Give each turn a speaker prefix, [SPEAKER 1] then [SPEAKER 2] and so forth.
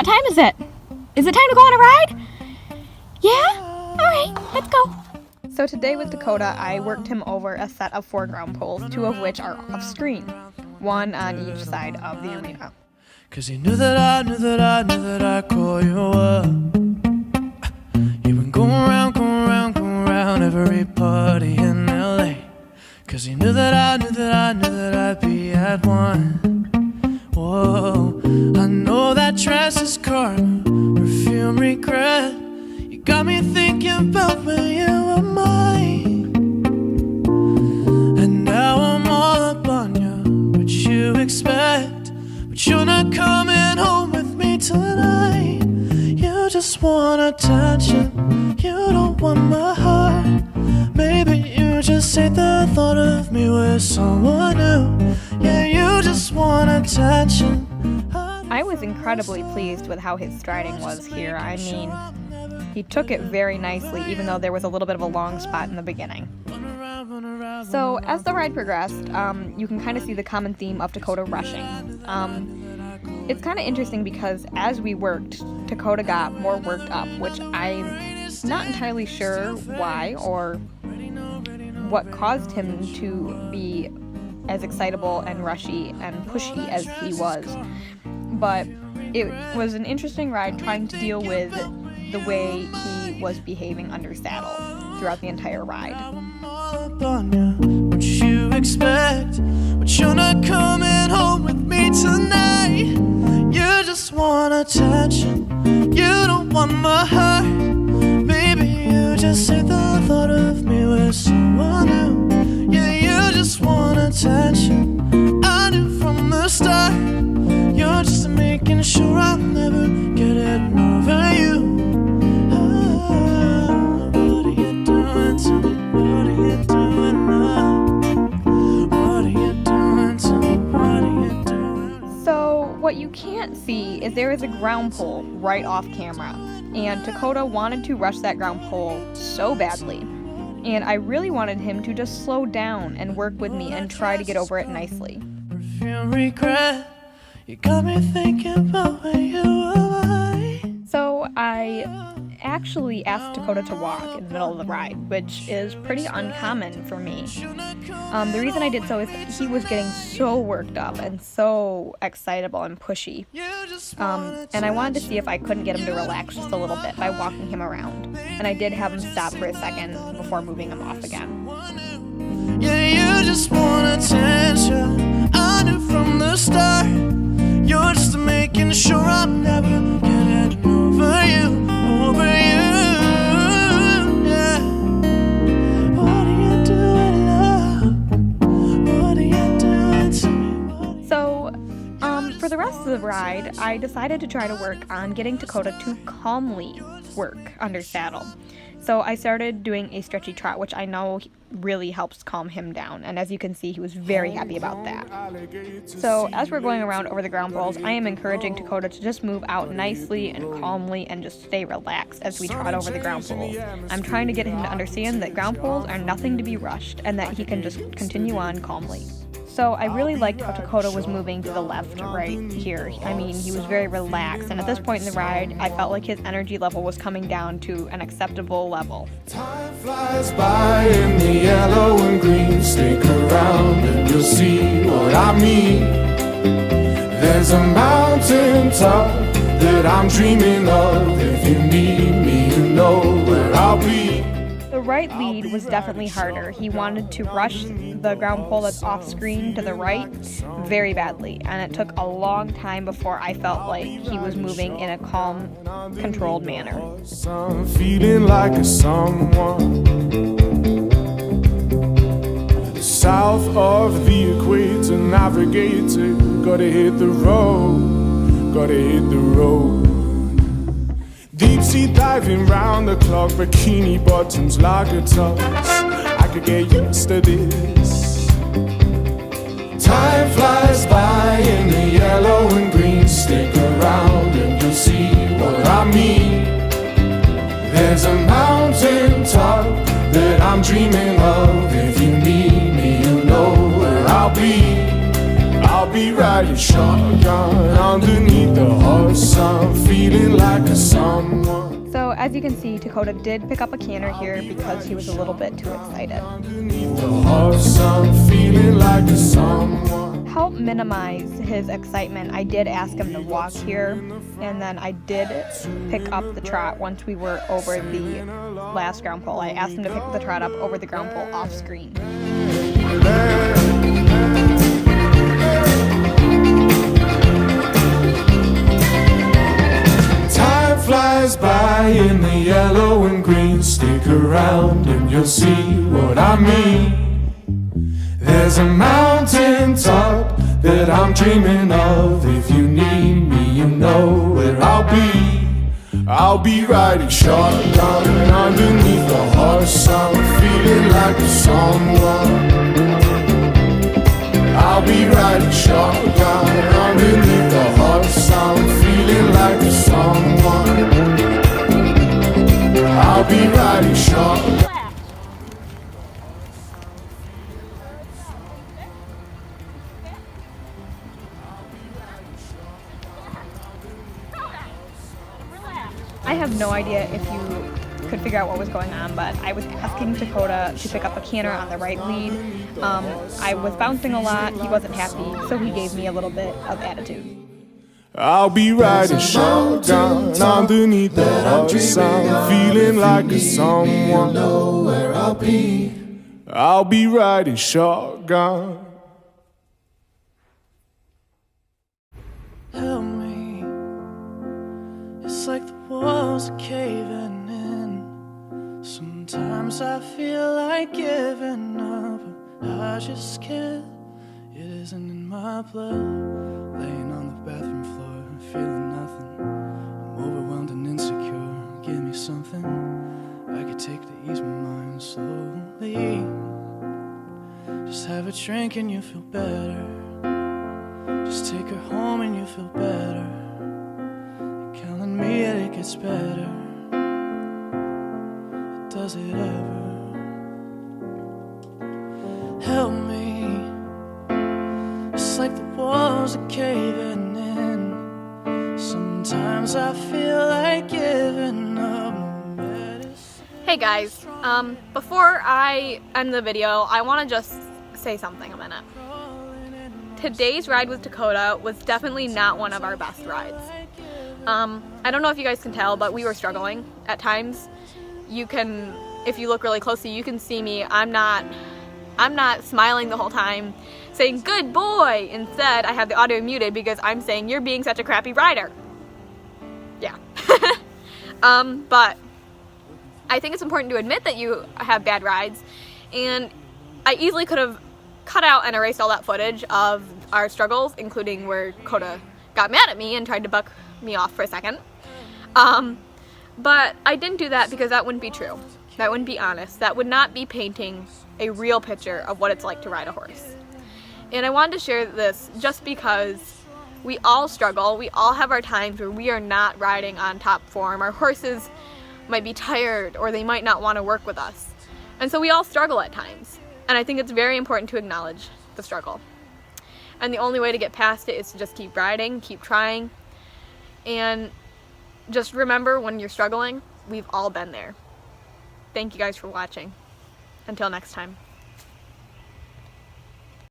[SPEAKER 1] What time is it? Is it time to go on a ride? Yeah? Alright, let's go. So today with Takoda, I worked him over a set of foreground poles, 2 of which are off screen, 1 on each side of the arena.
[SPEAKER 2] Cause he knew that I'd call you up. You've been going around every party in LA. Cause he knew that I'd be at one. Whoa, I know that dress is karma, perfume regret. You got me thinking about when you were mine. And now I'm all up on you, what you expect. But you're not coming home with me tonight. You just want attention, you don't want my heart. Maybe you just hate the thought of me with someone new. Yeah, you just want attention.
[SPEAKER 1] I was incredibly pleased with how his striding was here. I mean, he took it very nicely, even though there was a little bit of a long spot in the beginning. So as the ride progressed, you can kind of see the common theme of Takoda rushing. It's kind of interesting because as we worked, Takoda got more worked up, which I'm not entirely sure why or what caused him to be as excitable and rushy and pushy as he was. But it was an interesting ride trying to deal with the way he was behaving under saddle throughout the entire ride.
[SPEAKER 2] What you expect, but you're not coming home with me tonight. You just want attention, you don't want my heart. Maybe you just hate the thought of me with someone new. Yeah, you just want attention, I knew from the start. You're just making sure I'll never get it over you. What are you doing to me? What are you doing now? What are you doing to me? What are you doing?
[SPEAKER 1] So what you can't see is there is a ground pole right off camera, and Takoda wanted to rush that ground pole so badly. And I really wanted him to just slow down and work with me and try to get over it nicely.
[SPEAKER 2] Perfume regret. You got me thinking about when you were mine.
[SPEAKER 1] So I actually asked Takoda to walk in the middle of the ride, which is pretty uncommon for me. The reason I did so is that he was getting so worked up and so excitable and pushy. And I wanted to see if I couldn't get him to relax just a little bit by walking him around. And I did have him stop for a second before moving him off again.
[SPEAKER 2] Yeah, you just want attention, I knew from the start. You're just making sure I'm never getting over you, yeah. What are you doing, love? What are you doing to me?
[SPEAKER 1] So, for the rest of the ride, I decided to try to work on getting Takoda to calmly work under saddle. So I started doing a stretchy trot, which I know really helps calm him down, and as you can see, he was very happy about that. So as we're going around over the ground poles, I am encouraging Takoda to just move out nicely and calmly and just stay relaxed as we trot over the ground poles. I'm trying to get him to understand that ground poles are nothing to be rushed and that he can just continue on calmly. So I really liked how Takoda was moving to the left right here. I mean, he was very relaxed, and at this point in the ride, I felt like his energy level was coming down to an acceptable level.
[SPEAKER 3] Time flies by in the yellow and green. Stick around and you'll see what I mean. There's a mountain top that I'm dreaming of. If you need me, you know where I'll be.
[SPEAKER 1] The right lead was definitely harder. He wanted to rush the ground pole that's off screen to the right very badly, and it took a long time before I felt like he was moving in a calm, controlled manner.
[SPEAKER 3] I'm feeling like a someone. South of the equator, navigator, gotta hit the road, gotta hit the road. Deep sea diving round the clock, bikini bottoms, lager tops. I could get used to this. Time flies by in the yellow and green. Stick around and you'll see what I mean. There's a mountain top that I'm dreaming of. If you need me, you know where I'll be. I'll I'll be riding shotgun underneath the hot sun, feeling like a someone.
[SPEAKER 1] So as you can see, Takoda did pick up a canner here because he was a little bit too excited.
[SPEAKER 3] Underneath the hot sun, feeling like a someone.
[SPEAKER 1] Help minimize his excitement, I did ask him to walk here, and then I did pick up the trot once we were over the last ground pole. I asked him to pick the trot up over the ground pole off screen.
[SPEAKER 3] Time flies by in the yellow and green. Stick around and you'll see what I mean. There's a mountain top that I'm dreaming of. If you need me, you know where I'll be. I'll be riding shotgun underneath the hot sun, feeling like a someone. I'll be riding shotgun underneath the hot sun, feeling like a someone. I'll be riding shotgun.
[SPEAKER 1] I have no idea if you could figure out what was going on, but I was asking Takoda to pick up a canner on the right lead. I was bouncing a lot, he wasn't happy, so he gave me a little bit of attitude.
[SPEAKER 3] I'll be riding shotgun underneath the hot sun, feeling like a someone. Know where I'll be. I'll be riding shotgun.
[SPEAKER 2] Help me. It's like the walls are caving in. Sometimes I feel like giving up, but I just can't. It isn't in my blood. Laying on the bathroom floor, feeling nothing. I'm overwhelmed and insecure. Give me something I could take to ease my mind slowly. Just have a drink and you feel better. Just take her home and you feel better. You're telling me that it gets better. Does it ever? Help me. It's like the walls are caving in. Sometimes I feel like giving up.
[SPEAKER 1] Hey guys, before I end the video, I want to just say something a minute. Today's ride with Takoda was definitely not one of our best rides. I don't know if you guys can tell, but we were struggling at times. You can, if you look really closely, you can see me. I'm not smiling the whole time, saying good boy. Instead, I have the audio muted because I'm saying you're being such a crappy rider. Yeah. But I think it's important to admit that you have bad rides, and I easily could have cut out and erased all that footage of our struggles, including where Takoda got mad at me and tried to buck me off for a second. But I didn't do that because that wouldn't be true. That wouldn't be honest. That would not be painting a real picture of what it's like to ride a horse. And I wanted to share this just because we all struggle. We all have our times where we are not riding on top form. Our horses might be tired, or they might not want to work with us. And so we all struggle at times. And I think it's very important to acknowledge the struggle. And the only way to get past it is to just keep riding, keep trying, and just remember when you're struggling, we've all been there. Thank you guys for watching. Until next time.